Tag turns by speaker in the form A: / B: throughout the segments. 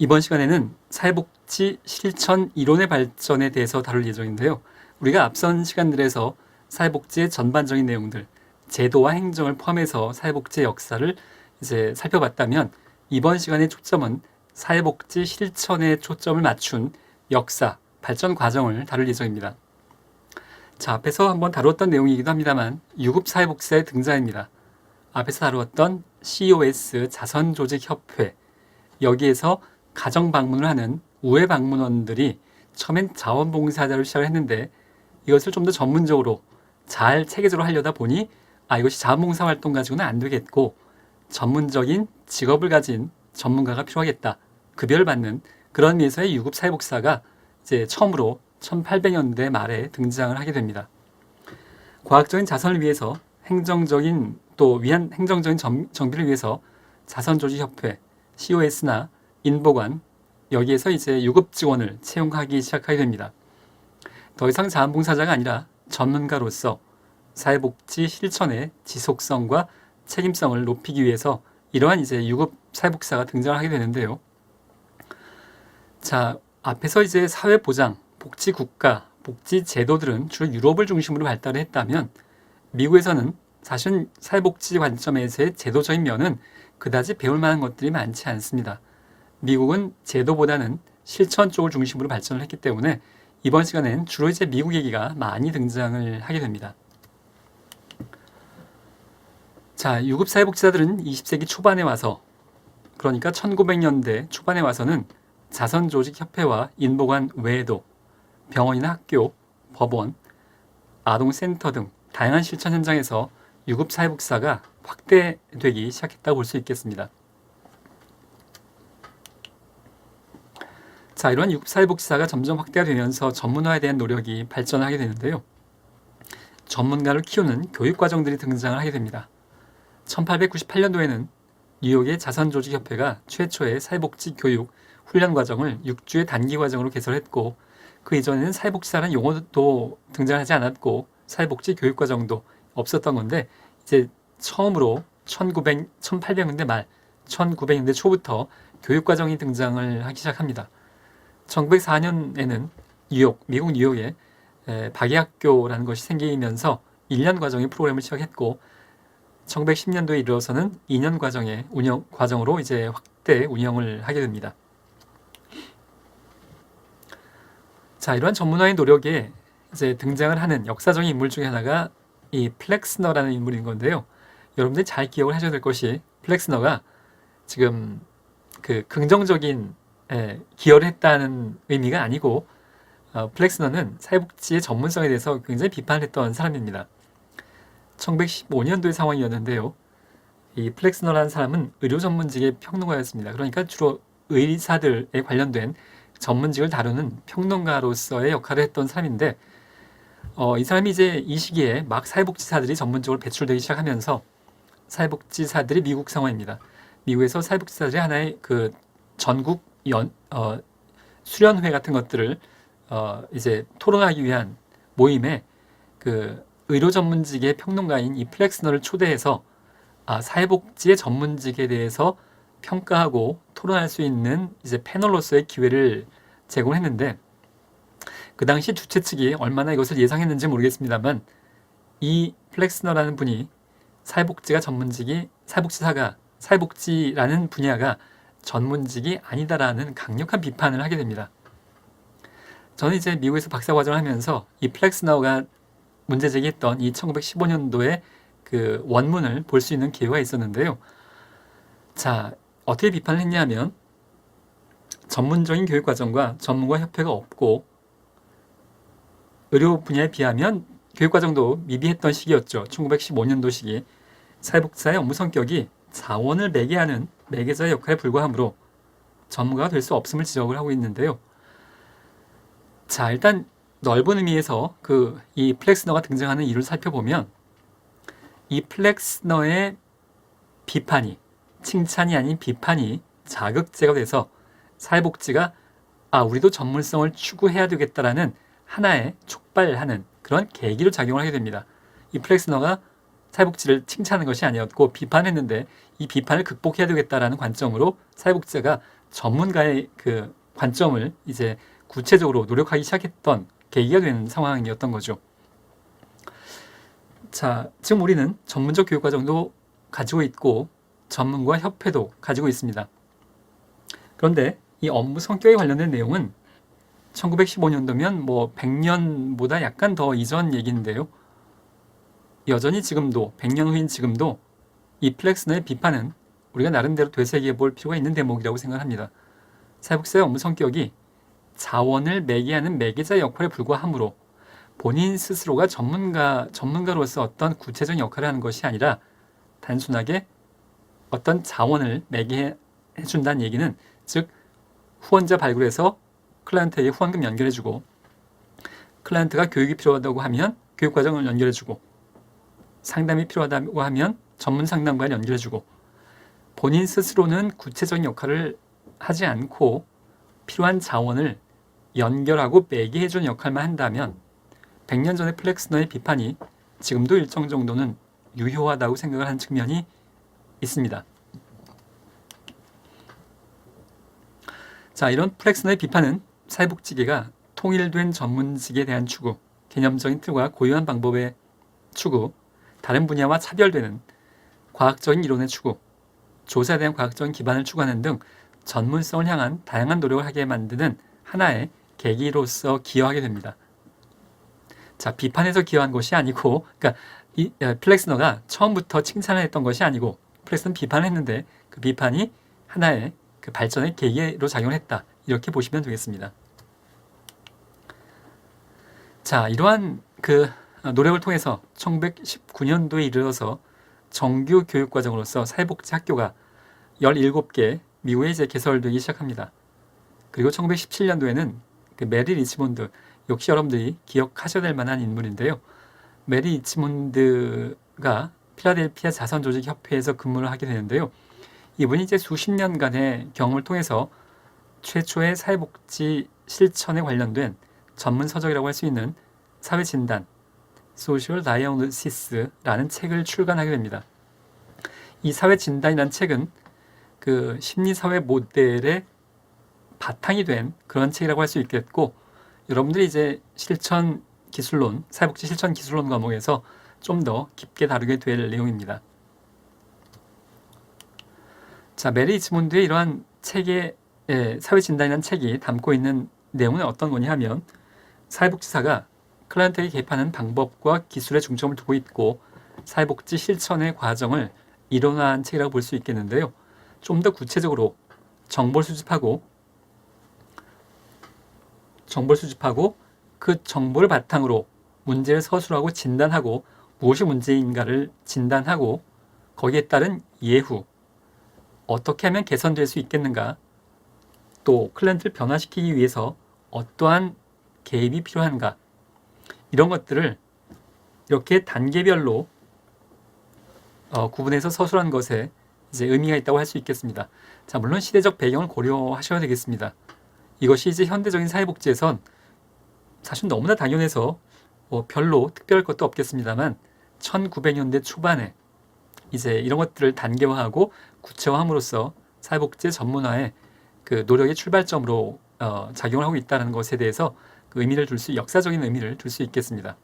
A: 이번 시간에는 사회복지 실천 이론의 발전에 대해서 다룰 예정인데요. 우리가 앞선 시간들에서 사회복지의 전반적인 내용들, 제도와 행정을 포함해서 사회복지의 역사를 이제 살펴봤다면 이번 시간의 초점은 사회복지 실천에 초점을 맞춘 역사, 발전 과정을 다룰 예정입니다. 자, 앞에서 한번 다루었던 내용이기도 합니다만 유급사회복지사의 등장입니다. 앞에서 다루었던 COS 자선조직협회, 여기에서 가정 방문을 하는 우회 방문원들이 처음엔 자원봉사자로 시작을 했는데 이것을 좀 더 전문적으로 잘 체계적으로 하려다 보니 이것이 자원봉사 활동 가지고는 안 되겠고 전문적인 직업을 가진 전문가가 필요하겠다. 급여를 받는 그런 의미에서의 유급사회복지사가 이제 처음으로 1800년대 말에 등장을 하게 됩니다. 과학적인 자선을 위해서 행정적인 정비를 위해서 자선조직협회, COS나 인보관, 여기에서 이제 유급 직원을 채용하기 시작하게 됩니다. 더 이상 자원봉사자가 아니라 전문가로서 사회복지 실천의 지속성과 책임성을 높이기 위해서 이러한 이제 유급 사회복지사가 등장을 하게 되는데요. 자, 앞에서 이제 사회보장, 복지국가, 복지제도들은 주로 유럽을 중심으로 발달을 했다면 미국에서는 사실 사회복지 관점에서의 제도적인 면은 그다지 배울 만한 것들이 많지 않습니다. 미국은 제도보다는 실천 쪽을 중심으로 발전을 했기 때문에 이번 시간엔 주로 이제 미국 얘기가 많이 등장을 하게 됩니다. 자, 유급사회복지사들은 20세기 초반에 와서, 그러니까 1900년대 초반에 와서는 자선조직협회와 인보관 외에도 병원이나 학교, 법원, 아동센터 등 다양한 실천 현장에서 유급사회복지사가 확대되기 시작했다고 볼 수 있겠습니다. 자, 이러한 유급사회복지사가 점점 확대가 되면서 전문화에 대한 노력이 발전하게 되는데요. 전문가를 키우는 교육과정들이 등장을 하게 됩니다. 1898년도에는 뉴욕의 자선조직협회가 최초의 사회복지 교육 훈련 과정을 6주의 단기 과정으로 개설했고 그 이전에는 사회복지사라는 용어도 등장하지 않았고 사회복지 교육 과정도 없었던 건데 이제 처음으로 1800년대 말, 1900년대 초부터 교육 과정이 등장을 하기 시작합니다. 1904년에는 미국 뉴욕에 박예학교라는 것이 생기면서 1년 과정의 프로그램을 시작했고 1910년도에 이르러서는 2년 과정의 과정으로 이제 확대 운영을 하게 됩니다. 자, 이러한 전문화의 노력에 이제 등장을 하는 역사적인 인물 중에 하나가 이 플렉스너라는 인물인 건데요. 여러분들이 잘 기억을 하셔야 될 것이 플렉스너가 지금 그 긍정적인 기여를 했다는 의미가 아니고 플렉스너는 사회복지의 전문성에 대해서 굉장히 비판을 했던 사람입니다. 1915년도의 상황이었는데요. 이 플렉스너라는 사람은 의료 전문직의 평론가였습니다. 그러니까 주로 의사들에 관련된 전문직을 다루는 평론가로서의 역할을 했던 사람인데 이 사람이 이제 이 시기에 막 사회복지사들이 전문적으로 배출되기 시작하면서 사회복지사들이 미국 상황입니다. 미국에서 사회복지사들이 하나의 그 전국 수련회 같은 것들을 이제 토론하기 위한 모임에 그 의료 전문직의 평론가인 이 플렉스너를 초대해서 사회복지의 전문직에 대해서 평가하고 토론할 수 있는 이제 패널로서의 기회를 제공했는데 그 당시 주최 측이 얼마나 이것을 예상했는지 모르겠습니다만 이 플렉스너라는 분이 사회복지라는 분야가 전문직이 아니다라는 강력한 비판을 하게 됩니다. 저는 이제 미국에서 박사과정을 하면서 이 플렉스너가 문제 제기했던 이 1915년도에 그 원문을 볼 수 있는 기회가 있었는데요. 자, 어떻게 비판을 했냐 하면 전문적인 교육과정과 전문가 협회가 없고 의료 분야에 비하면 교육과정도 미비했던 시기였죠. 1915년도 시기. 사회복지사의 업무 성격이 자원을 매개하는 매개자의 역할에 불과하므로 전문가가 될 수 없음을 지적을 하고 있는데요. 자, 일단 넓은 의미에서 이 플렉스너가 등장하는 이유를 살펴보면 이 플렉스너의 비판이 칭찬이 아닌 비판이 자극제가 돼서 사회복지가 우리도 전문성을 추구해야 되겠다라는 하나의 촉발하는 그런 계기로 작용을 하게 됩니다. 이 플렉스너가 사회복지를 칭찬하는 것이 아니었고 비판했는데 이 비판을 극복해야 되겠다라는 관점으로 사회복지가 전문가의 그 관점을 이제 구체적으로 노력하기 시작했던 계기가 되는 상황이었던 거죠. 자, 지금 우리는 전문적 교육과정도 가지고 있고 전문가 협회도 가지고 있습니다. 그런데 이 업무 성격에 관련된 내용은 1915년도면 뭐 100년보다 약간 더 이전 얘기인데요. 여전히 지금도 100년 후인 지금도 이 플렉스너의 비판은 우리가 나름대로 되새겨 볼 필요가 있는 대목이라고 생각합니다. 사회복지사의 업무 성격이 자원을 매개하는 매개자 역할에 불과하므로 본인 스스로가 전문가로서 어떤 구체적인 역할을 하는 것이 아니라 단순하게 어떤 자원을 매개해 준다는 얘기는, 즉 후원자 발굴해서 클라이언트에게 후원금 연결해주고, 클라이언트가 교육이 필요하다고 하면 교육과정을 연결해주고, 상담이 필요하다고 하면 전문 상담관을 연결해주고, 본인 스스로는 구체적인 역할을 하지 않고 필요한 자원을 연결하고 매개해주는 역할만 한다면 100년 전의 플렉스너의 비판이 지금도 일정 정도는 유효하다고 생각을 하는 측면이 있습니다. 자, 이런 플렉스너의 비판은 사회복지계가 통일된 전문직에 대한 추구, 개념적인 틀과 고유한 방법의 추구, 다른 분야와 차별되는 과학적인 이론의 추구, 조사에 대한 과학적인 기반을 추구하는 등 전문성을 향한 다양한 노력을 하게 만드는 하나의 계기로서 기여하게 됩니다. 자, 비판에서 기여한 것이 아니고, 그러니까 플렉스너가 처음부터 칭찬을 했던 것이 아니고, 플렉스너는 비판을 했는데 그 비판이 하나의 그 발전의 계기로 작용을 했다, 이렇게 보시면 되겠습니다. 자, 이러한 그 노력을 통해서 1919년도에 이르러서 정규 교육과정으로서 사회복지 학교가 17개 미국에 이제 개설되기 시작합니다. 그리고 1917년도에는 그 메리 리치몬드, 역시 여러분들이 기억하셔야 될 만한 인물인데요. 메리 리치몬드가 필라델피아 자선조직협회에서 근무를 하게 되는데요. 이분이 이제 수십 년간의 경험을 통해서 최초의 사회복지 실천에 관련된 전문 서적이라고 할 수 있는 사회진단, Social Diagnosis라는 책을 출간하게 됩니다. 이 사회진단이라는 책은 그 심리사회 모델의 바탕이 된 그런 책이라고 할 수 있겠고, 여러분들이 이제 실천 기술론, 사회복지 실천 기술론 과목에서 좀 더 깊게 다루게 될 내용입니다. 자, 메리 리치몬드의 이러한 책의 사회진단이라는 책이 담고 있는 내용은 어떤 거냐 하면, 사회복지사가 클라이언트에게 개입하는 방법과 기술에 중점을 두고 있고 사회복지 실천의 과정을 이론화한 책이라고 볼 수 있겠는데요. 좀 더 구체적으로 정보를 수집하고 그 정보를 바탕으로 문제를 서술하고 진단하고 무엇이 문제인가를 진단하고 거기에 따른 예후, 어떻게 하면 개선될 수 있겠는가, 또 클라이언트를 변화시키기 위해서 어떠한 개입이 필요한가, 이런 것들을 이렇게 단계별로 구분해서 서술한 것에 이제 의미가 있다고 할 수 있겠습니다. 자, 물론 시대적 배경을 고려하셔야 되겠습니다. 이것이 이제 현대적인 사회복지에선 사실 너무나 당연해서 별로 특별할 것도 없겠습니다만 1900년대 초반에 이제 이런 것들을 단계화하고 구체화함으로써 사회복지 전문화의 그 노력의 출발점으로 작용을 하고 있다는 것에 대해서 그 역사적인 의미를 둘 수 있겠습니다.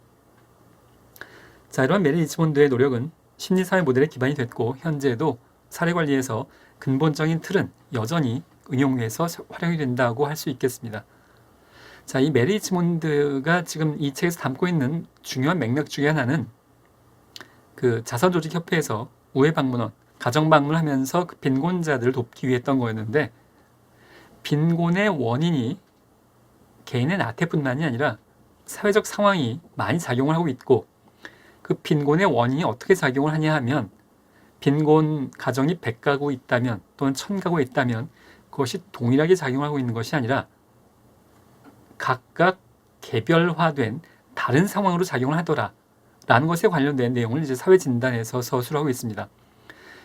A: 자, 이러한 메리 리치몬드의 노력은 심리사회 모델의 기반이 됐고 현재도 사례관리에서 근본적인 틀은 여전히 응용해서 활용이 된다고 할 수 있겠습니다. 자, 이 메리 리치몬드가 지금 이 책에서 담고 있는 중요한 맥락 중에 하나는 그 자선조직협회에서 우회방문원, 가정방문하면서 그 빈곤자들을 돕기 위해 했던 거였는데, 빈곤의 원인이 개인의 나태뿐만이 아니라 사회적 상황이 많이 작용을 하고 있고, 그 빈곤의 원인이 어떻게 작용을 하냐 하면, 빈곤 가정이 100가구 있다면 또는 1000가구 있다면 그것이 동일하게 작용하고 있는 것이 아니라 각각 개별화된 다른 상황으로 작용을 하더라 라는 것에 관련된 내용을 이제 사회진단에서 서술하고 있습니다.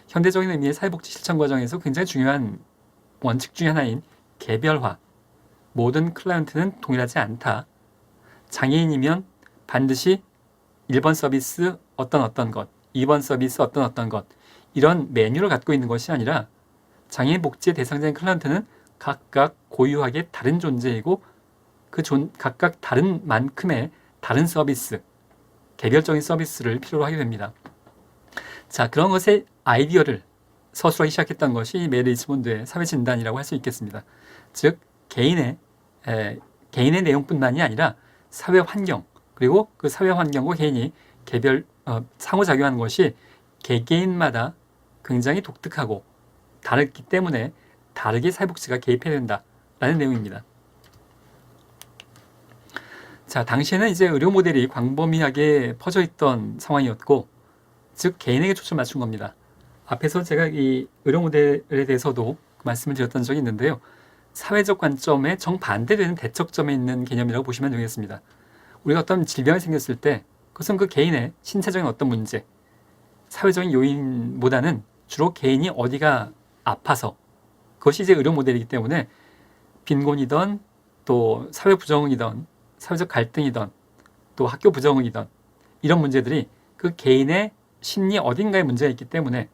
A: 현대적인 의미의 사회복지 실천 과정에서 굉장히 중요한 원칙 중에 하나인 개별화, 모든 클라이언트는 동일하지 않다, 장애인이면 반드시 1번 서비스 어떤 것, 2번 서비스 어떤 것, 이런 메뉴를 갖고 있는 것이 아니라 장애인 복지의 대상자인 클라이언트는 각각 고유하게 다른 존재이고 각각 다른 만큼의 다른 서비스, 개별적인 서비스를 필요로 하게 됩니다. 자, 그런 것의 아이디어를 서술하기 시작했던 것이 메리 리치몬드의 사회진단이라고 할 수 있겠습니다. 즉, 개인의 내용뿐만이 아니라 사회 환경, 그리고 그 사회 환경과 개인이 상호작용하는 것이 개개인마다 굉장히 독특하고 다르기 때문에 다르게 사회복지가 개입해야 된다라는 내용입니다. 자, 당시에는 이제 의료 모델이 광범위하게 퍼져 있던 상황이었고, 즉 개인에게 초점 맞춘 겁니다. 앞에서 제가 이 의료 모델에 대해서도 말씀을 드렸던 적이 있는데요. 사회적 관점에 정반대되는 대척점에 있는 개념이라고 보시면 되겠습니다. 우리가 어떤 질병이 생겼을 때 그것은 그 개인의 신체적인 어떤 문제, 사회적인 요인보다는 주로 개인이 어디가 아파서, 그것이 이제 의료 모델이기 때문에 빈곤이든 또 사회 부정이든 사회적 갈등이든 또 학교 부정이든 이런 문제들이 그 개인의 심리 어딘가에 문제가 있기 때문에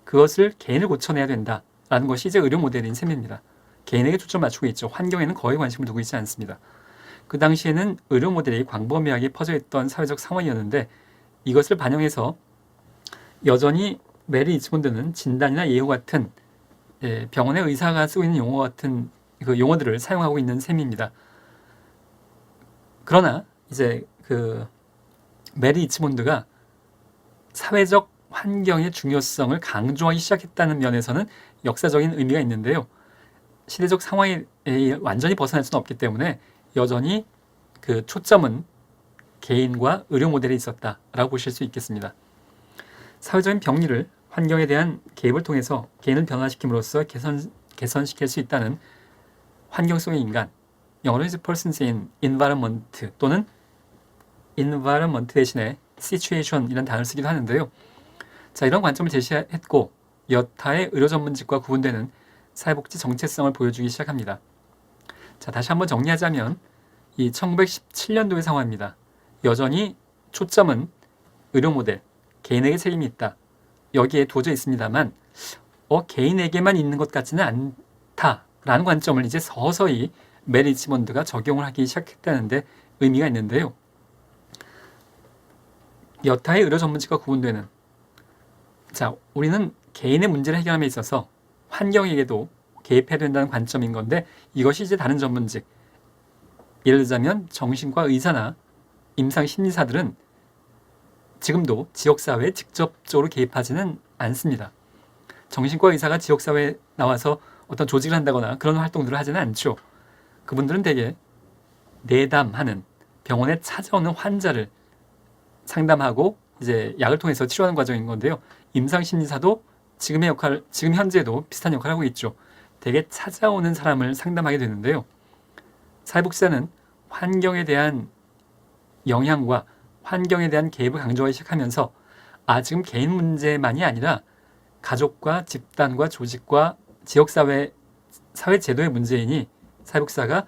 A: 그것을 개인을 고쳐내야 된다라는 것이 이제 의료 모델인 셈입니다. 개인에게 초점 맞추고 있죠. 환경에는 거의 관심을 두고 있지 않습니다. 그 당시에는 의료 모델이 광범위하게 퍼져 있던 사회적 상황이었는데, 이것을 반영해서 여전히 메리 리치몬드는 진단이나 예후 같은 병원의 의사가 쓰고 있는 용어 같은 그 용어들을 사용하고 있는 셈입니다. 그러나 이제 그 메리 리치몬드가 사회적 환경의 중요성을 강조하기 시작했다는 면에서는 역사적인 의미가 있는데요. 시대적 상황에 완전히 벗어날 수는 없기 때문에 여전히 그 초점은 개인과 의료 모델에 있었다라고 보실 수 있겠습니다. 사회적인 병리를 환경에 대한 개입을 통해서 개인을 변화시킴으로써 개선시킬 수 있다는 환경 속의 인간, 영어로 이제 persons in environment 또는 environment 대신에 situation 이라는 단어를 쓰기도 하는데요. 자, 이런 관점을 제시했고 여타의 의료 전문직과 구분되는 사회복지 정체성을 보여주기 시작합니다. 자, 다시 한번 정리하자면 이 1917년도의 상황입니다. 여전히 초점은 의료 모델, 개인에게 책임이 있다. 여기에 두어져 있습니다만 개인에게만 있는 것 같지는 않다라는 관점을 이제 서서히 메리 리치몬드가 적용을 하기 시작했다는데 의미가 있는데요. 여타의 의료 전문직과 구분되는, 자, 우리는 개인의 문제를 해결함에 있어서 환경에게도 개입해야 된다는 관점인 건데, 이것이 이제 다른 전문직, 예를 들자면 정신과 의사나 임상심리사들은 지금도 지역사회에 직접적으로 개입하지는 않습니다. 정신과 의사가 지역사회에 나와서 어떤 조직을 한다거나 그런 활동들을 하지는 않죠. 그분들은 대개 내담하는, 병원에 찾아오는 환자를 상담하고 이제 약을 통해서 치료하는 과정인 건데요. 임상심리사도 지금 현재도 비슷한 역할을 하고 있죠. 대개 찾아오는 사람을 상담하게 되는데요. 사회복지사는 환경에 대한 영향과 환경에 대한 개입을 강조하기 시작하면서 지금 개인 문제만이 아니라 가족과 집단과 조직과 지역사회, 사회제도의 문제이니 사회복지사가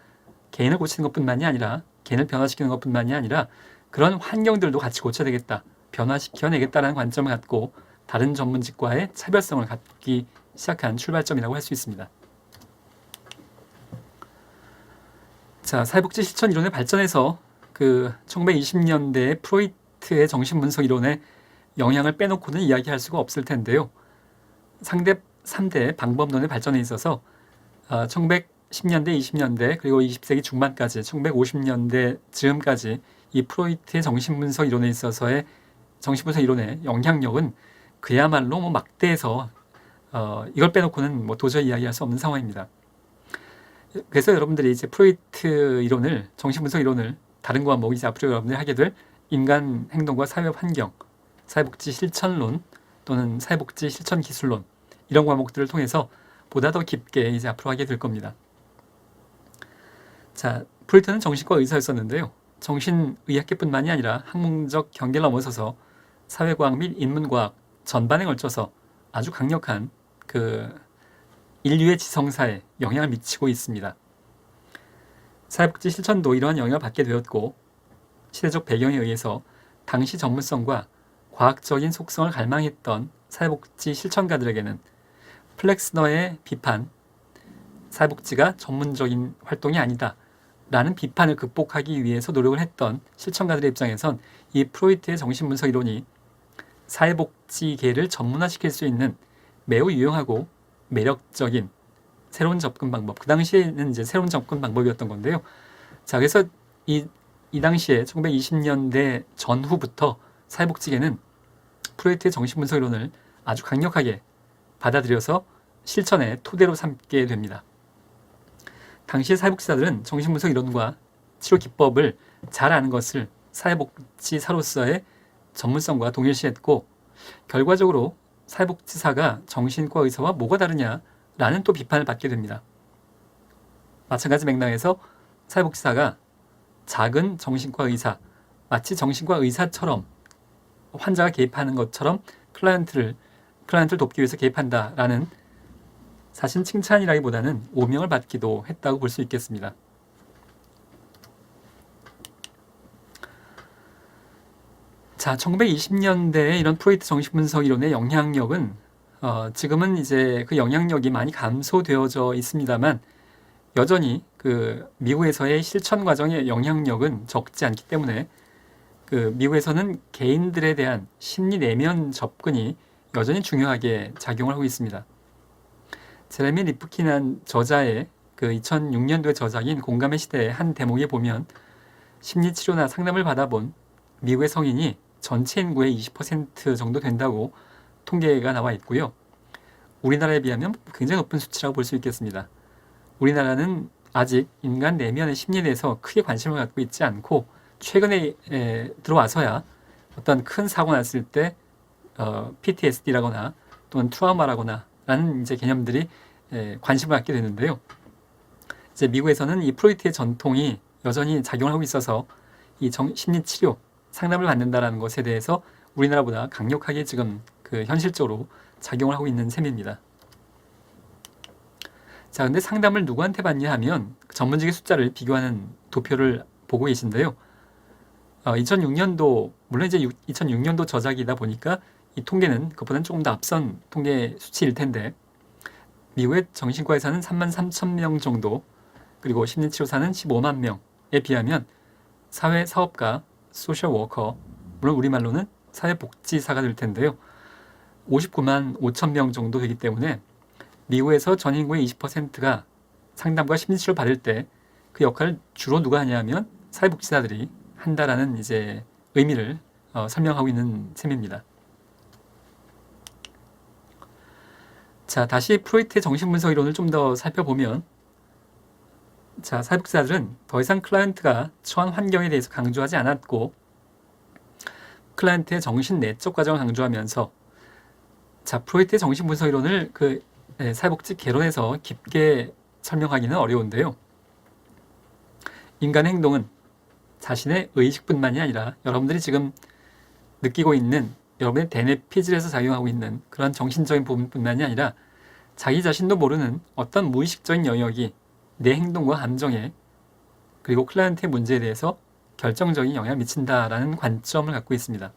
A: 개인을 고치는 것뿐만이 아니라 개인을 변화시키는 것뿐만이 아니라 그런 환경들도 같이 고쳐야 되겠다, 변화시켜내겠다는 관점을 갖고 다른 전문직과의 차별성을 갖기 시작한 출발점이라고 할 수 있습니다. 자, 사회복지 실천 이론의 발전에서 그 1920년대 프로이트의 정신분석 이론의 영향을 빼놓고는 이야기할 수가 없을 텐데요. 3대 방법론의 발전에 있어서 1910년대, 20년대 그리고 20세기 중반까지 1950년대 즈음까지 이 프로이트의 정신분석 이론에 있어서의 정신분석 이론의 영향력은 그야말로 막대해서 이걸 빼놓고는 도저히 이야기할 수 없는 상황입니다. 그래서 여러분들이 이제 프로이트 이론을, 정신분석 이론을 다른 과목 이제 앞으로 여러분들이 하게 될 인간 행동과 사회 환경, 사회복지 실천론 또는 사회복지 실천 기술론 이런 과목들을 통해서 보다 더 깊게 이제 앞으로 하게 될 겁니다. 자, 프로이트는 정신과 의사였었는데요. 정신의학계뿐만이 아니라 학문적 경계를 넘어서서 사회과학 및 인문과학 전반에 걸쳐서 아주 강력한 그 인류의 지성사에 영향을 미치고 있습니다. 사회복지 실천도 이러한 영향을 받게 되었고, 시대적 배경에 의해서 당시 전문성과 과학적인 속성을 갈망했던 사회복지 실천가들에게는 플렉스너의 비판, 사회복지가 전문적인 활동이 아니다 라는 비판을 극복하기 위해서 노력을 했던 실천가들의 입장에선 이 프로이트의 정신분석 이론이 사회복지계를 전문화시킬 수 있는 매우 유용하고 매력적인 새로운 접근 방법, 그 당시에는 이제 새로운 접근 방법이었던 건데요. 자, 그래서 이 당시에 1920년대 전후부터 사회복지계는 프로이트의 정신분석 이론을 아주 강력하게 받아들여서 실천의 토대로 삼게 됩니다. 당시 사회복지사들은 정신분석 이론과 치료 기법을 잘 아는 것을 사회복지사로서의 전문성과 동일시했고, 결과적으로 사회복지사가 정신과 의사와 뭐가 다르냐라는 또 비판을 받게 됩니다. 마찬가지 맥락에서 사회복지사가 작은 정신과 의사, 마치 정신과 의사처럼 환자가 개입하는 것처럼 클라이언트를 돕기 위해서 개입한다라는 사실 칭찬이라기보다는 오명을 받기도 했다고 볼 수 있겠습니다. 자, 1920년대에 이런 프로이트 정신분석 이론의 영향력은 지금은 이제 그 영향력이 많이 감소되어져 있습니다만 여전히 그 미국에서의 실천 과정의 영향력은 적지 않기 때문에 그 미국에서는 개인들에 대한 심리 내면 접근이 여전히 중요하게 작용을 하고 있습니다. 제레미 리프킨한 저자의 그 2006년도의 저작인 공감의 시대의 한 대목에 보면 심리치료나 상담을 받아본 미국의 성인이 전체 인구의 20% 정도 된다고 통계가 나와 있고요. 우리나라에 비하면 굉장히 높은 수치라고 볼 수 있겠습니다. 우리나라는 아직 인간 내면의 심리에 대해서 크게 관심을 갖고 있지 않고 최근에 들어와서야 어떤 큰 사고 났을 때 PTSD라거나 또는 트라우마라거나 라는 이제 개념들이 관심을 갖게 되는데요. 이제 미국에서는 이 프로이트의 전통이 여전히 작용을 하고 있어서 이 심리 치료, 상담을 받는다라는 것에 대해서 우리나라보다 강력하게 지금 그 현실적으로 작용을 하고 있는 셈입니다. 자, 근데 상담을 누구한테 받냐 하면 전문직의 숫자를 비교하는 도표를 보고 계신데요. 2006년도, 물론 이제 2006년도 저작이다 보니까 이 통계는 그보다는 조금 더 앞선 통계 수치일 텐데, 미국의 정신과의사는 33,000명 정도, 그리고 심리치료사는 15만 명에 비하면 사회사업가, 소셜워커, 물론 우리말로는 사회복지사가 될 텐데요. 59만 5천 명 정도 되기 때문에 미국에서 전 인구의 20%가 상담과 심리치료를 받을 때 그 역할을 주로 누가 하냐 하면 사회복지사들이 한다라는 이제 의미를 설명하고 있는 셈입니다. 자, 다시 프로이트의 정신분석 이론을 좀 더 살펴보면, 자, 사회복지사들은 더 이상 클라이언트가 처한 환경에 대해서 강조하지 않았고, 클라이언트의 정신 내적 과정을 강조하면서, 자, 프로이트의 정신분석 이론을 사회복지 개론에서 깊게 설명하기는 어려운데요. 인간의 행동은 자신의 의식뿐만이 아니라 여러분들이 지금 느끼고 있는 여러분의 대뇌 피질에서 작용하고 있는 그런 정신적인 부분뿐만이 아니라 자기 자신도 모르는 어떤 무의식적인 영역이 내 행동과 감정에 그리고 클라이언트의 문제에 대해서 결정적인 영향을 미친다라는 관점을 갖고 있습니다.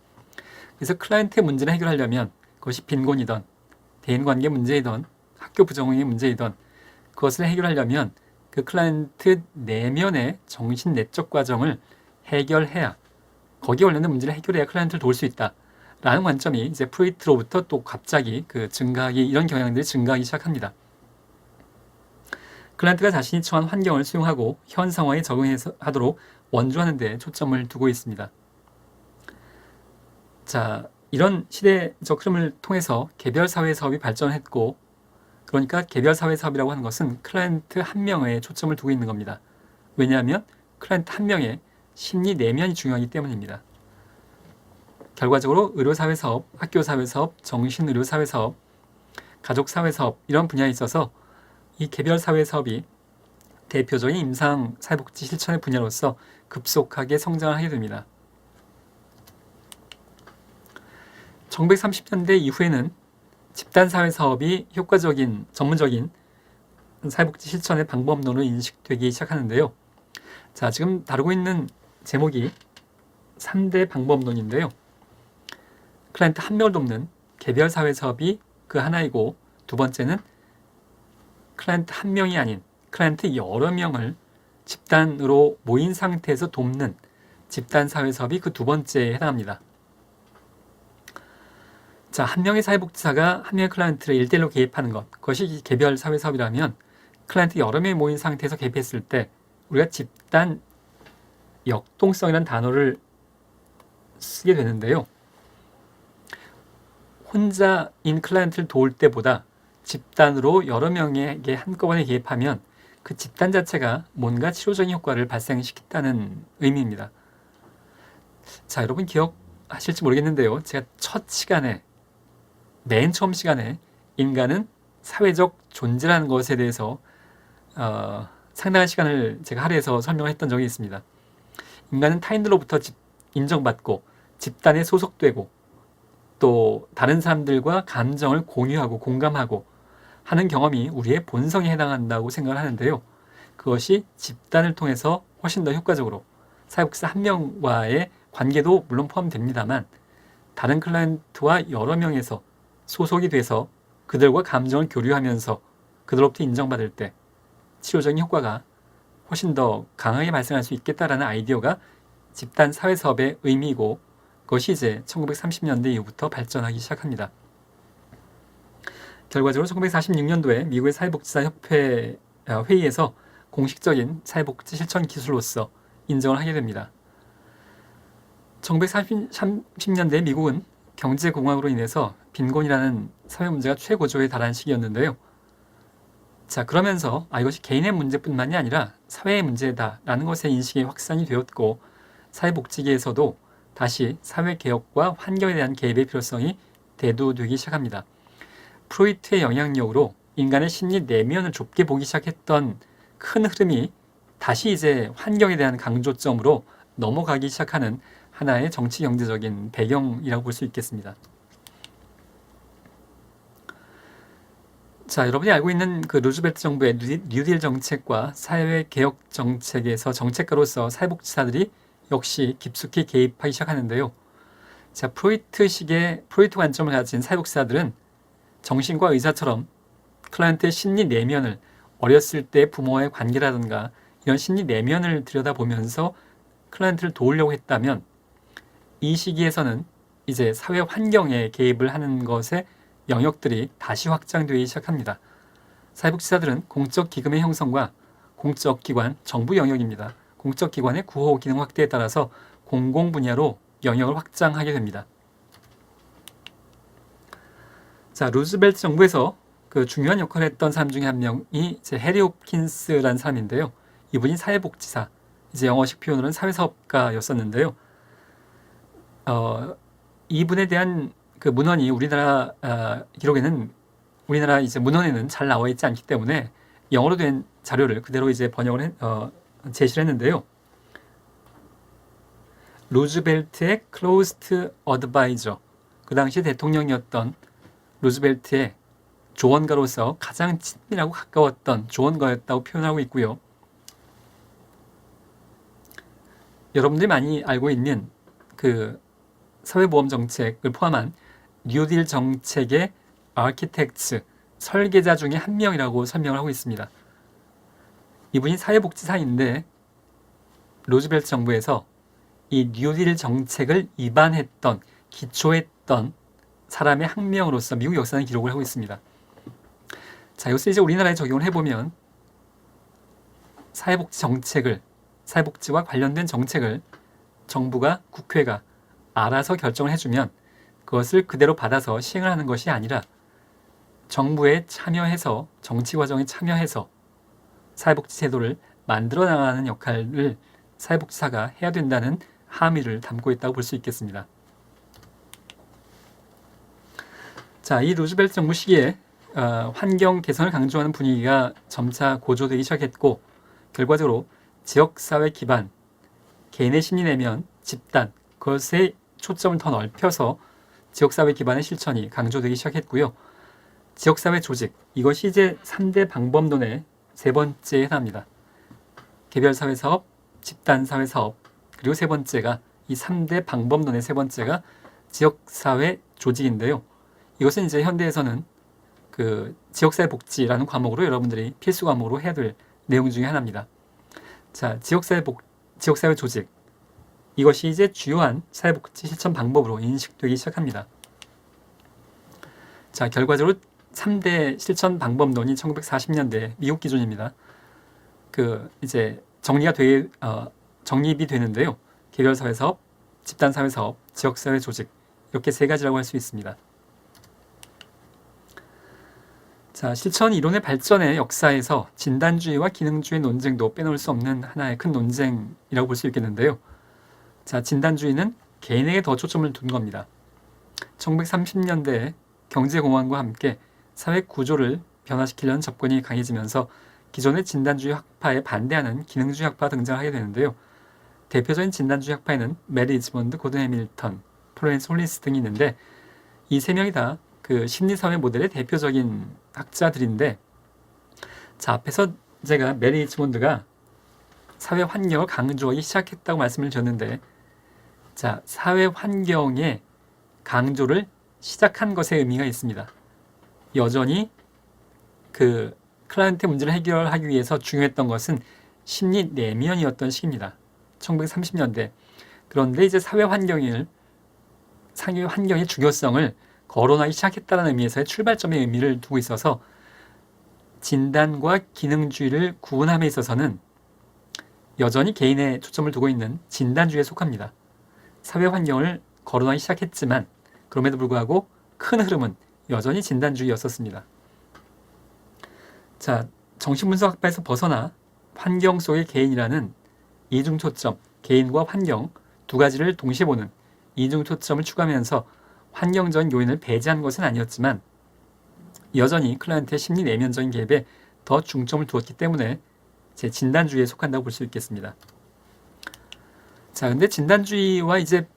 A: 그래서 클라이언트의 문제를 해결하려면 그것이 빈곤이든 대인관계 문제이든 학교 부정의 문제이든 그것을 해결하려면 그 클라이언트 내면의 정신 내적 과정을 해결해야, 거기에 관련된 문제를 해결해야 클라이언트를 도울 수 있다 라는 관점이 이제 프로이트로부터 또 갑자기 이런 경향들이 증가하기 시작합니다. 클라이언트가 자신이 처한 환경을 수용하고 현 상황에 적응하도록 원조하는 데 초점을 두고 있습니다. 자, 이런 시대적 흐름을 통해서 개별 사회 사업이 발전했고, 그러니까 개별 사회 사업이라고 하는 것은 클라이언트 한 명에 초점을 두고 있는 겁니다. 왜냐하면 클라이언트 한 명의 심리 내면이 중요하기 때문입니다. 결과적으로 의료사회사업, 학교사회사업, 정신의료사회사업, 가족사회사업 이런 분야에 있어서 이 개별 사회사업이 대표적인 임상 사회복지 실천의 분야로서 급속하게 성장을 하게 됩니다. 1930년대 이후에는 집단사회사업이 효과적인, 전문적인 사회복지 실천의 방법론으로 인식되기 시작하는데요. 자, 지금 다루고 있는 제목이 3대 방법론인데요. 클라이언트 한 명을 돕는 개별 사회사업이 그 하나이고, 두 번째는 클라이언트 한 명이 아닌 클라이언트 여러 명을 집단으로 모인 상태에서 돕는 집단 사회 사업이 그 두 번째에 해당합니다. 자, 한 명의 사회복지사가 한 명의 클라이언트를 1대1로 개입하는 것, 그것이 개별 사회 사업이라면 클라이언트 여러 명이 모인 상태에서 개입했을 때 우리가 집단 역동성이라는 단어를 쓰게 되는데요. 혼자인 클라이언트를 도울 때보다 집단으로 여러 명에게 한꺼번에 개입하면 그 집단 자체가 뭔가 치료적인 효과를 발생시켰다는 의미입니다. 자, 여러분 기억하실지 모르겠는데요. 제가 맨 처음 시간에 인간은 사회적 존재라는 것에 대해서 상당한 시간을 제가 할애해서 설명을 했던 적이 있습니다. 인간은 타인들로부터 인정받고 집단에 소속되고 또 다른 사람들과 감정을 공유하고 공감하고 하는 경험이 우리의 본성에 해당한다고 생각을 하는데요. 그것이 집단을 통해서 훨씬 더 효과적으로 사회복지사 한 명과의 관계도 물론 포함됩니다만 다른 클라이언트와 여러 명에서 소속이 돼서 그들과 감정을 교류하면서 그들로부터 인정받을 때 치료적인 효과가 훨씬 더 강하게 발생할 수 있겠다라는 아이디어가 집단 사회사업의 의미이고 그것이 이제 1930년대 이후부터 발전하기 시작합니다. 결과적으로 1946년도에 미국의 사회복지사 협회 회의에서 공식적인 사회복지 실천 기술로서 인정을 하게 됩니다. 1930년대 미국은 경제공황으로 인해서 빈곤이라는 사회 문제가 최고조에 달한 시기였는데요. 자, 그러면서 이것이 개인의 문제뿐만이 아니라 사회의 문제다라는 것의 인식이 확산이 되었고 사회복지계에서도 다시 사회개혁과 환경에 대한 개입의 필요성이 대두되기 시작합니다. 프로이트의 영향력으로 인간의 심리 내면을 좁게 보기 시작했던 큰 흐름이 다시 이제 환경에 대한 강조점으로 넘어가기 시작하는 하나의 정치 경제적인 배경이라고 볼 수 있겠습니다. 자, 여러분이 알고 있는 그 루즈벨트 정부의 뉴딜 정책과 사회 개혁 정책에서 정책가로서 사회복지사들이 역시 깊숙이 개입하기 시작하는데요. 자, 프로이트 관점을 가진 사회복지사들은 정신과 의사처럼 클라이언트의 심리 내면을 어렸을 때 부모와의 관계라든가 이런 심리 내면을 들여다보면서 클라이언트를 도우려고 했다면 이 시기에서는 이제 사회 환경에 개입을 하는 것에 영역들이 다시 확장되기 시작합니다. 사회복지사들은 공적 기금의 형성과 공적 기관, 정부 영역입니다. 공적 기관의 구호 기능 확대에 따라서 공공 분야로 영역을 확장하게 됩니다. 자, 루즈벨트 정부에서 그 중요한 역할을 했던 사람 중에 한 명이 이제 해리 홉킨스라는 사람인데요. 이분이 사회복지사, 이제 영어식 표현으로는 사회사업가였었는데요. 이분에 대한 그 문헌이 우리나라 기록에는 우리나라 이제 문헌에는 잘 나와 있지 않기 때문에 영어로 된 자료를 그대로 이제 번역을 제시를 했는데요. 루즈벨트의 클로스트 어드바이저, 그 당시 대통령이었던 루즈벨트의 조언가로서 가장 친밀하고 가까웠던 조언가였다고 표현하고 있고요. 여러분들이 많이 알고 있는 그 사회보험 정책을 포함한 뉴딜 정책의 아키텍트, 설계자 중에 한 명이라고 설명을 하고 있습니다. 이분이 사회복지사인데 루즈벨트 정부에서 이 뉴딜 정책을 입안했던, 기초했던 사람의 한 명으로서 미국 역사는 기록을 하고 있습니다. 자, 이것을 이제 우리나라에 적용을 해보면 사회복지와 관련된 정책을 정부가, 국회가 알아서 결정을 해주면 그것을 그대로 받아서 시행을 하는 것이 아니라 정부에 참여해서, 정치 과정에 참여해서 사회복지 제도를 만들어 나가는 역할을 사회복지사가 해야 된다는 함의를 담고 있다고 볼 수 있겠습니다. 자, 이 루즈벨트 정부 시기에 환경 개선을 강조하는 분위기가 점차 고조되기 시작했고 결과적으로 지역사회 기반, 개인의 심리 내면, 집단, 그것의 초점을 더 넓혀서 지역사회 기반의 실천이 강조되기 시작했고요. 지역사회 조직, 이것이 이제 3대 방법론의 세 번째에 해당합니다. 개별사회사업, 집단사회사업, 그리고 세 번째가 이 3대 방법론의 세 번째가 지역사회 조직인데요. 이것은 이제 현대에서는 그 지역사회복지라는 과목으로 여러분들이 필수 과목으로 해야 될 내용 중에 하나입니다. 자, 지역사회 조직. 이것이 이제 주요한 사회복지 실천 방법으로 인식되기 시작합니다. 자, 결과적으로 3대 실천 방법론이 1940년대 미국 기준입니다. 이제 정립이 되는데요. 개별사회 사업, 집단사회 사업, 지역사회 조직 이렇게 세 가지라고 할 수 있습니다. 자, 실천 이론의 발전의 역사에서 진단주의와 기능주의 논쟁도 빼놓을 수 없는 하나의 큰 논쟁이라고 볼 수 있겠는데요. 자, 진단주의는 개인에게 더 초점을 둔 겁니다. 1930년대 경제공황과 함께 사회 구조를 변화시키려는 접근이 강해지면서 기존의 진단주의 학파에 반대하는 기능주의 학파가 등장하게 되는데요. 대표적인 진단주의 학파에는 메리 리치몬드, 고든 해밀턴, 플로렌스 홀린스 등이 있는데 이 세 명이 다 그 심리사회 모델의 대표적인 학자들인데, 자, 앞에서 제가 메리 리치몬드가 사회 환경을 강조하기 시작했다고 말씀을 드렸는데, 자, 사회 환경의 강조를 시작한 것에 의미가 있습니다. 여전히 그 클라이언트 문제를 해결하기 위해서 중요했던 것은 심리 내면이었던 시기입니다. 1930년대. 그런데 이제 사회 환경의 중요성을 거론하기 시작했다는 의미에서의 출발점의 의미를 두고 있어서 진단과 기능주의를 구분함에 있어서는 여전히 개인에 초점을 두고 있는 진단주의에 속합니다. 사회 환경을 거론하기 시작했지만 그럼에도 불구하고 큰 흐름은 여전히 진단주의였었습니다. 자, 정신분석학파에서 벗어나 환경 속의 개인이라는 이중초점, 개인과 환경 두 가지를 동시에 보는 이중초점을 추가하면서 환경적인 요인을 배제한 것은 아니었지만 여전히 클라이언트의 심리 내면적인 개입에 더 중점을 두었기 때문에 제 진단주의에 속한다고 볼 수 있겠습니다. 자, 근데 진단주의와 이제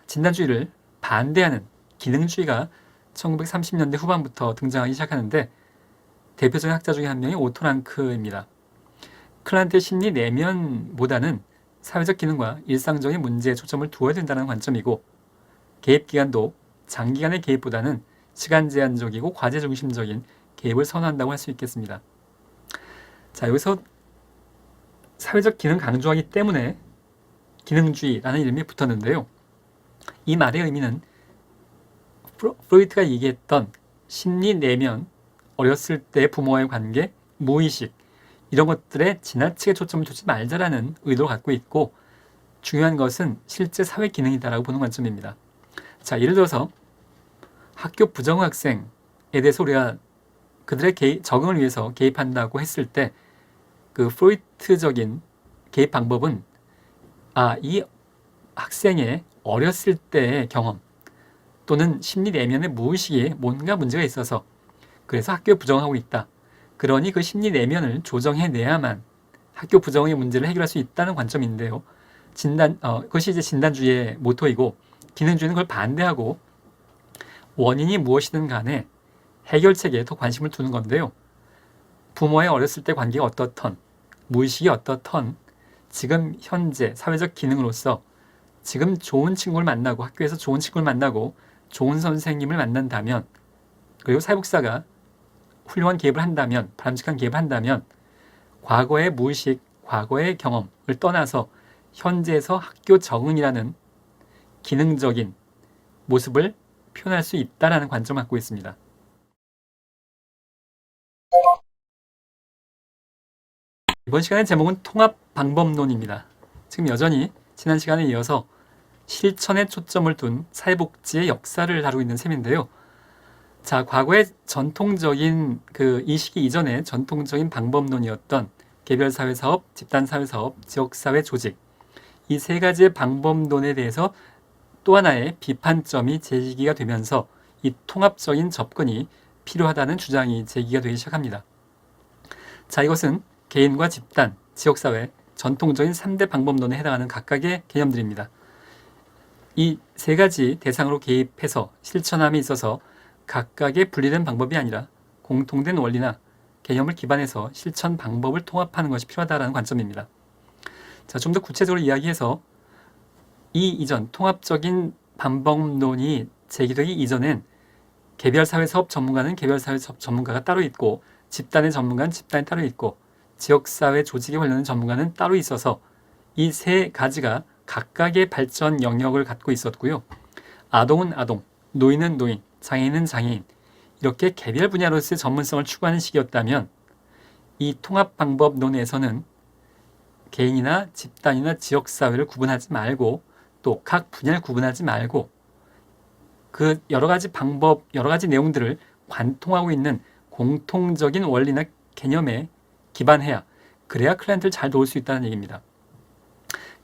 A: 진단주의를 반대하는 기능주의가 1930년대 후반부터 등장하기 시작하는데 대표적인 학자 중에 한 명이 오토 랑크입니다. 클라이언트의 심리 내면보다는 사회적 기능과 일상적인 문제에 초점을 두어야 된다는 관점이고, 개입 기간도 장기간의 개입보다는 시간 제한적이고 과제 중심적인 개입을 선호한다고 할 수 있겠습니다. 자, 여기서 사회적 기능 강조하기 때문에 기능주의라는 이름이 붙었는데요. 이 말의 의미는 프로이트가 얘기했던 심리 내면, 어렸을 때 부모와의 관계, 무의식 이런 것들에 지나치게 초점을 두지 말자라는 의도를 갖고 있고, 중요한 것은 실제 사회 기능이다라고 보는 관점입니다. 자, 예를 들어서 학교 부정 학생에 대해서 우리가 그들의 적응을 위해서 개입한다고 했을 때 그 프로이트적인 개입 방법은 이 학생의 어렸을 때의 경험 또는 심리 내면의 무의식에 뭔가 문제가 있어서 그래서 학교에 부정하고 있다. 그러니 그 심리 내면을 조정해내야만 학교 부정의 문제를 해결할 수 있다는 관점인데요. 그것이 이제 진단주의의 모토이고, 기능주의는 그걸 반대하고 원인이 무엇이든 간에 해결책에 더 관심을 두는 건데요. 부모의 어렸을 때 관계가 어떻던, 무의식이 어떻던 지금 현재 사회적 기능으로서 지금 좋은 친구를 만나고 학교에서 좋은 친구를 만나고 좋은 선생님을 만난다면, 그리고 사회복지사가 훌륭한 개입을 한다면, 바람직한 개입을 한다면 과거의 무의식, 과거의 경험을 떠나서 현재에서 학교 적응이라는 기능적인 모습을 표현할 수 있다는 관점을 갖고 있습니다. 이번 시간의 제목은 통합방법론입니다. 지금 여전히 지난 시간에 이어서 실천에 초점을 둔 사회복지의 역사를 다루고 있는 셈인데요. 자, 과거의 전통적인 이 시기 이전에 전통적인 방법론이었던 개별사회사업, 집단사회사업, 지역사회 조직, 이 세 가지의 방법론에 대해서 또 하나의 비판점이 제기가 되면서 이 통합적인 접근이 필요하다는 주장이 제기가 되기 시작합니다. 자, 이것은 개인과 집단, 지역사회, 전통적인 3대 방법론에 해당하는 각각의 개념들입니다. 이 세 가지 대상으로 개입해서 실천함에 있어서 각각의 분리된 방법이 아니라 공통된 원리나 개념을 기반해서 실천 방법을 통합하는 것이 필요하다는 관점입니다. 자, 좀 더 구체적으로 이야기해서 이 이전 통합적인 방법론이 제기되기 이전엔 개별 사회사업 전문가는 개별 사회사업 전문가가 따로 있고 집단의 전문가는 집단이 따로 있고 지역사회 조직에 관련된 전문가는 따로 있어서 이 세 가지가 각각의 발전 영역을 갖고 있었고요. 아동은 아동, 노인은 노인, 장애인은 장애인 이렇게 개별 분야로서의 전문성을 추구하는 식이었다면 이 통합방법론에서는 개인이나 집단이나 지역사회를 구분하지 말고 또 각 분야를 구분하지 말고 그 여러 가지 방법, 여러 가지 내용들을 관통하고 있는 공통적인 원리나 개념에 기반해야 그래야 클라이언트를 잘 도울 수 있다는 얘기입니다.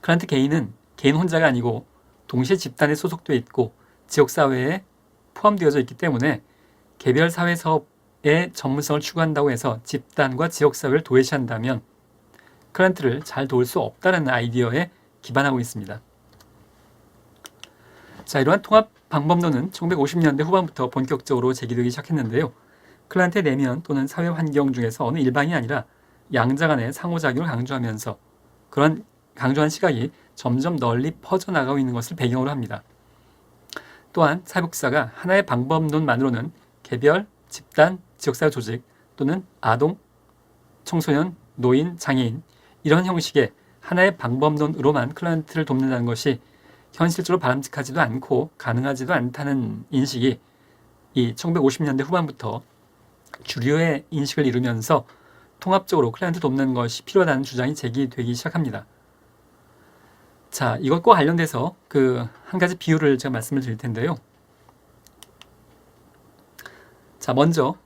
A: 클라이언트 개인은 개인 혼자가 아니고 동시에 집단에 소속되어 있고 지역사회에 포함되어져 있기 때문에 개별 사회 사업의 전문성을 추구한다고 해서 집단과 지역사회를 도외시한다면 클라이언트를 잘 도울 수 없다는 아이디어에 기반하고 있습니다. 자, 이러한 통합 방법론은 1950년대 후반부터 본격적으로 제기되기 시작했는데요. 클라이언트의 내면 또는 사회 환경 중에서 어느 일방이 아니라 양자 간의 상호작용을 강조하면서 그런 강조한 시각이 점점 널리 퍼져나가고 있는 것을 배경으로 합니다. 또한 사회복지사가 하나의 방법론만으로는 개별, 집단, 지역사회 조직 또는 아동, 청소년, 노인, 장애인 이런 형식의 하나의 방법론으로만 클라이언트를 돕는다는 것이 현실적으로 바람직하지도 않고 가능하지도 않다는 인식이 이 1950년대 후반부터 주류의 인식을 이루면서 통합적으로 클라이언트 돕는 것이 필요하다는 주장이 제기되기 시작합니다. 자, 이것과 관련돼서 한 가지 비유를 제가 말씀을 드릴 텐데요. 자, 먼저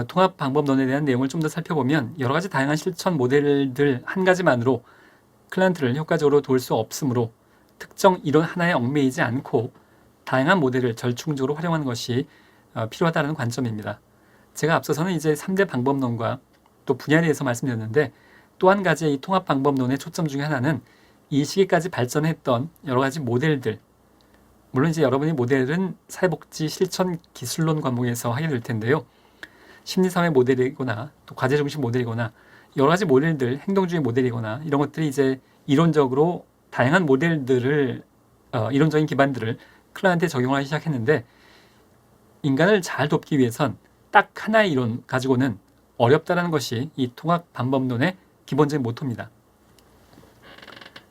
A: 통합 방법론에 대한 내용을 좀 더 살펴보면 여러 가지 다양한 실천 모델들 한 가지만으로 클라이언트를 효과적으로 도울 수 없으므로 특정 이론 하나에 얽매이지 않고 다양한 모델을 절충적으로 활용하는 것이 필요하다는 관점입니다. 제가 앞서서는 이제 3대 방법론과 또 분야에 대해서 말씀드렸는데 또 한 가지 이 통합 방법론의 초점 중에 하나는 이 시기까지 발전했던 여러 가지 모델들, 물론 이제 여러분이 모델은 사회복지 실천 기술론 과목에서 하게 될 텐데요. 심리사회 모델이거나 또 과제 중심 모델이거나 여러 가지 모델들, 행동주의 모델이거나 이런 것들이 이제 이론적으로 다양한 모델들을 이론적인 기반들을 클라이언트에 적용하기 시작했는데 인간을 잘 돕기 위해선 딱 하나의 이론 가지고는 어렵다는 것이 이 통합 방법론의 기본적인 모토입니다.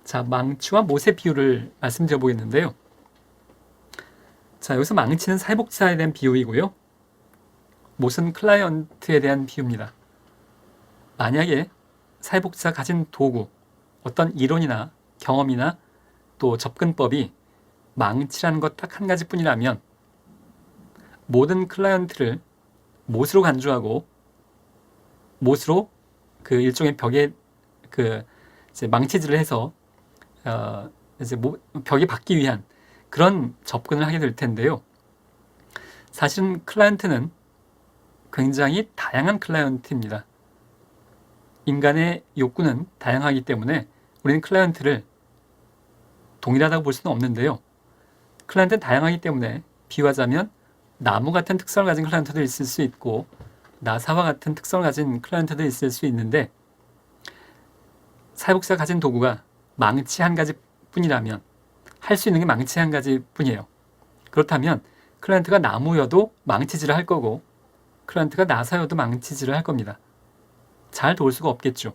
A: 자, 망치와 못의 비유를 말씀드려 보겠는데요. 자, 여기서 망치는 사회복지사에 대한 비유이고요. 못은 클라이언트에 대한 비유입니다. 만약에 사회복지사가 가진 도구, 어떤 이론이나 경험이나 또 접근법이 망치라는 것 딱 한 가지뿐이라면 모든 클라이언트를 못으로 간주하고 못으로 일종의 벽에 이제 망치질을 해서 이제 벽에 박기 위한 그런 접근을 하게 될 텐데요. 사실은 클라이언트는 굉장히 다양한 클라이언트입니다. 인간의 욕구는 다양하기 때문에 우리는 클라이언트를 동일하다고 볼 수는 없는데요. 클라이언트는 다양하기 때문에 비유하자면 나무 같은 특성을 가진 클라이언트도 있을 수 있고 나사와 같은 특성을 가진 클라이언트도 있을 수 있는데 사회복지사가 가진 도구가 망치 한 가지 뿐이라면 할 수 있는 게 망치 한 가지 뿐이에요. 그렇다면 클라이언트가 나무여도 망치질을 할 거고 클라이언트가 나사여도 망치질을 할 겁니다. 잘 도울 수가 없겠죠.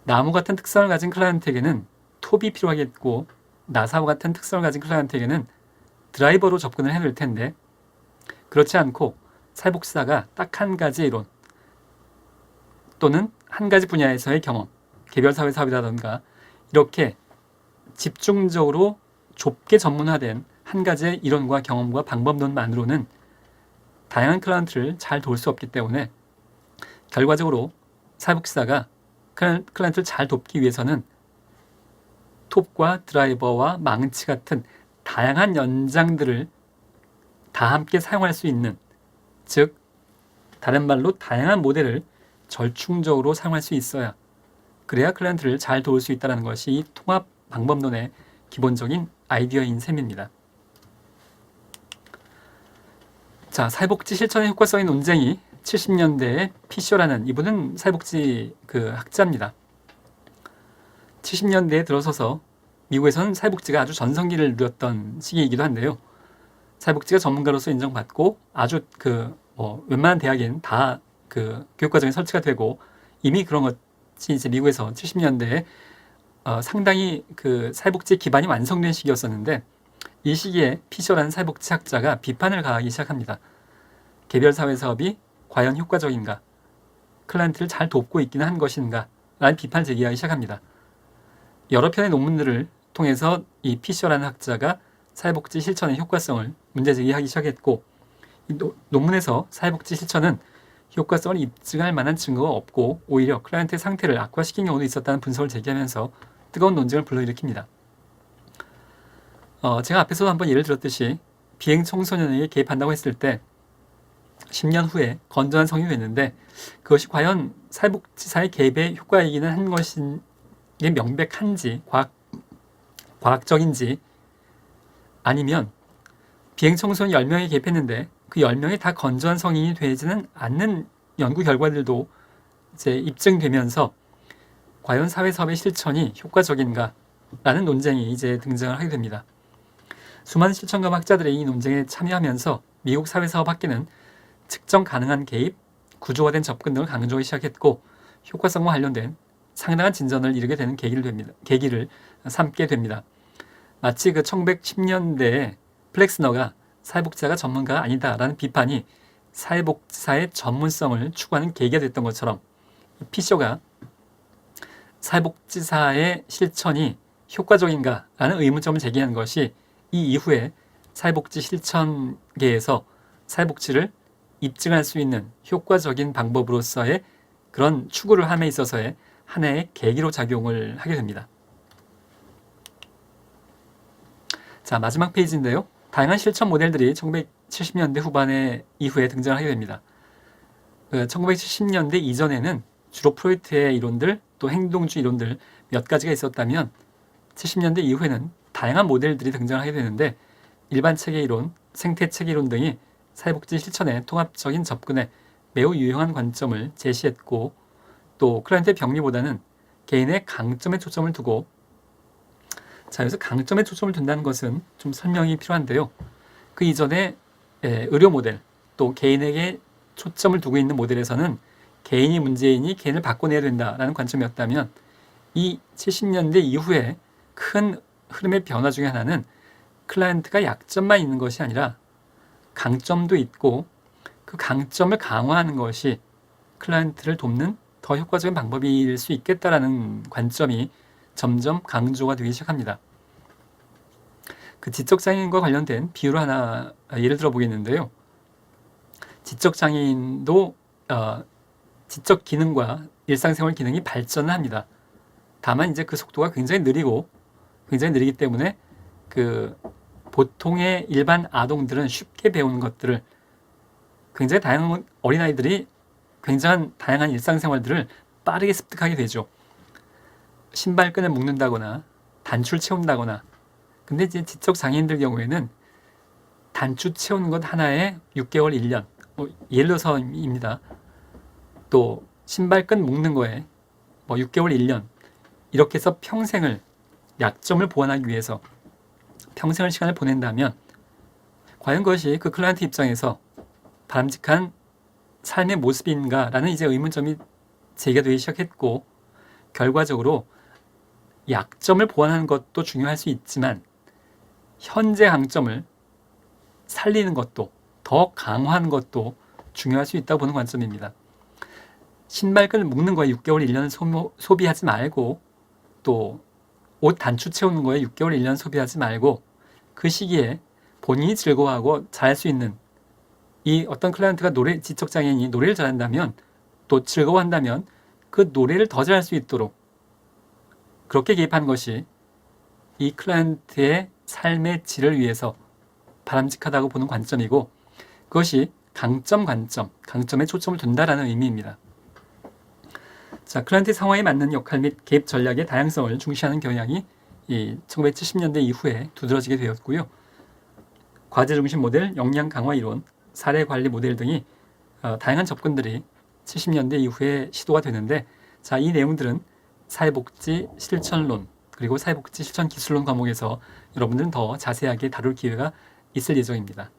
A: 나무 같은 특성을 가진 클라이언트에게는 톱이 필요하겠고 나사와 같은 특성을 가진 클라이언트에게는 드라이버로 접근을 해야 될 텐데 그렇지 않고 사회복지사가 딱 한 가지 이론 또는 한 가지 분야에서의 경험, 개별사회 사업이라든가 이렇게 집중적으로 좁게 전문화된 한 가지의 이론과 경험과 방법론만으로는 다양한 클라이언트를 잘 도울 수 없기 때문에 결과적으로 사회복지사가 클라이언트를 잘 돕기 위해서는 톱과 드라이버와 망치 같은 다양한 연장들을 다 함께 사용할 수 있는, 즉 다른 말로 다양한 모델을 절충적으로 사용할 수 있어야 그래야 클라이언트를 잘 도울 수 있다는 것이 이 통합 방법론의 기본적인 아이디어인 셈입니다. 자, 사회복지 실천의 효과성의 논쟁이 70년대에 피셔라는 이분은 사회복지 학자입니다. 70년대에 들어서서 미국에서는 사회복지가 아주 전성기를 누렸던 시기이기도 한데요. 사회복지가 전문가로서 인정받고 아주 웬만한 대학엔 다 교육과정이 설치가 되고 이미 그런 것이 이제 미국에서 70년대에 상당히 사회복지 기반이 완성된 시기였었는데 이 시기에 피셔라는 사회복지학자가 비판을 가하기 시작합니다. 개별 사회 사업이 과연 효과적인가? 클라이언트를 잘 돕고 있기는 한 것인가? 라는 비판을 제기하기 시작합니다. 여러 편의 논문들을 통해서 이 피셔라는 학자가 사회복지 실천의 효과성을 문제 제기하기 시작했고 이 논문에서 사회복지 실천은 효과성을 입증할 만한 증거가 없고 오히려 클라이언트의 상태를 악화시킨 경우도 있었다는 분석을 제기하면서 뜨거운 논쟁을 불러일으킵니다. 제가 앞에서도 한번 예를 들었듯이 비행 청소년에게 개입한다고 했을 때 10년 후에 건전한 성인이 됐는데 그것이 과연 사회복지사의 개입의 효과이기는 한 것인 게 명백한지 과학적인지 아니면 비행 청소년 10명이 개입했는데 그 10명이 다 건전한 성인이 되지는 않는 연구 결과들도 이제 입증되면서 과연 사회사업의 실천이 효과적인가라는 논쟁이 이제 등장을 하게 됩니다. 수많은 실천가 학자들이 이 논쟁에 참여하면서 미국 사회사업학계는 측정 가능한 개입, 구조화된 접근 등을 강조하기 시작했고 효과성과 관련된 상당한 진전을 이루게 되는 계기를 삼게 됩니다. 마치 1910년대에 플렉스너가 사회복지사가 전문가가 아니다라는 비판이 사회복지사의 전문성을 추구하는 계기가 됐던 것처럼 피셔가 사회복지사의 실천이 효과적인가라는 의문점을 제기한 것이 이 이후에 사회복지 실천계에서 사회복지를 입증할 수 있는 효과적인 방법으로서의 그런 추구를 함에 있어서의 하나의 계기로 작용을 하게 됩니다. 자, 마지막 페이지인데요. 다양한 실천 모델들이 1970년대 후반에 이후에 등장을 하게 됩니다. 1970년대 이전에는 주로 프로이트의 이론들 또 행동주의 이론들 몇 가지가 있었다면 70년대 이후에는 다양한 모델들이 등장하게 되는데 일반 체계 이론, 생태 체계 이론 등이 사회복지 실천의 통합적인 접근에 매우 유용한 관점을 제시했고 또 클라이언트의 병리보다는 개인의 강점에 초점을 두고 자, 여기서 강점에 초점을 둔다는 것은 좀 설명이 필요한데요. 그 이전에 의료 모델 또 개인에게 초점을 두고 있는 모델에서는 개인이 문제이니 개인을 바꿔내야 된다라는 관점이었다면 이 70년대 이후에 큰 흐름의 변화 중에 하나는 클라이언트가 약점만 있는 것이 아니라 강점도 있고 그 강점을 강화하는 것이 클라이언트를 돕는 더 효과적인 방법일 수 있겠다라는 관점이 점점 강조가 되기 시작합니다. 그 지적장애인과 관련된 비유를 하나 예를 들어 보겠는데요. 지적장애인도 지적 기능과 일상생활 기능이 발전을 합니다. 다만 이제 그 속도가 굉장히 느리기 때문에 그 보통의 일반 아동들은 쉽게 배우는 것들을 굉장히 다양한 어린아이들이 굉장한 다양한 일상생활들을 빠르게 습득하게 되죠. 신발끈을 묶는다거나 단추를 채운다거나 근데 이제 지적장애인들 경우에는 단추 채우는 것 하나에 6개월, 1년 예를 들어서입니다. 또 신발끈 묶는 거에 6개월, 1년 이렇게 해서 평생을 약점을 보완하기 위해서 평생을 시간을 보낸다면 과연 그것이 그 클라이언트 입장에서 바람직한 삶의 모습인가라는 이제 의문점이 제기가 되기 시작했고 결과적으로 약점을 보완하는 것도 중요할 수 있지만 현재 강점을 살리는 것도 더 강화하는 것도 중요할 수 있다고 보는 관점입니다. 신발끈을 묶는 거에 6개월, 1년 소비하지 말고 또 옷 단추 채우는 거에 6개월, 1년 소비하지 말고 그 시기에 본인이 즐거워하고 잘할 수 있는 이 어떤 클라이언트가 지적장애인이 노래를 잘한다면 또 즐거워한다면 그 노래를 더 잘할 수 있도록 그렇게 개입하는 것이 이 클라이언트의 삶의 질을 위해서 바람직하다고 보는 관점이고 그것이 강점에 초점을 둔다라는 의미입니다. 자, 클라이언트 상황에 맞는 역할 및 개입 전략의 다양성을 중시하는 경향이 이 1970년대 이후에 두드러지게 되었고요. 과제 중심 모델, 역량 강화 이론, 사례 관리 모델 등이 다양한 접근들이 70년대 이후에 시도가 되는데 자, 이 내용들은 사회복지 실천론 그리고 사회복지 실천 기술론 과목에서 여러분들은 더 자세하게 다룰 기회가 있을 예정입니다.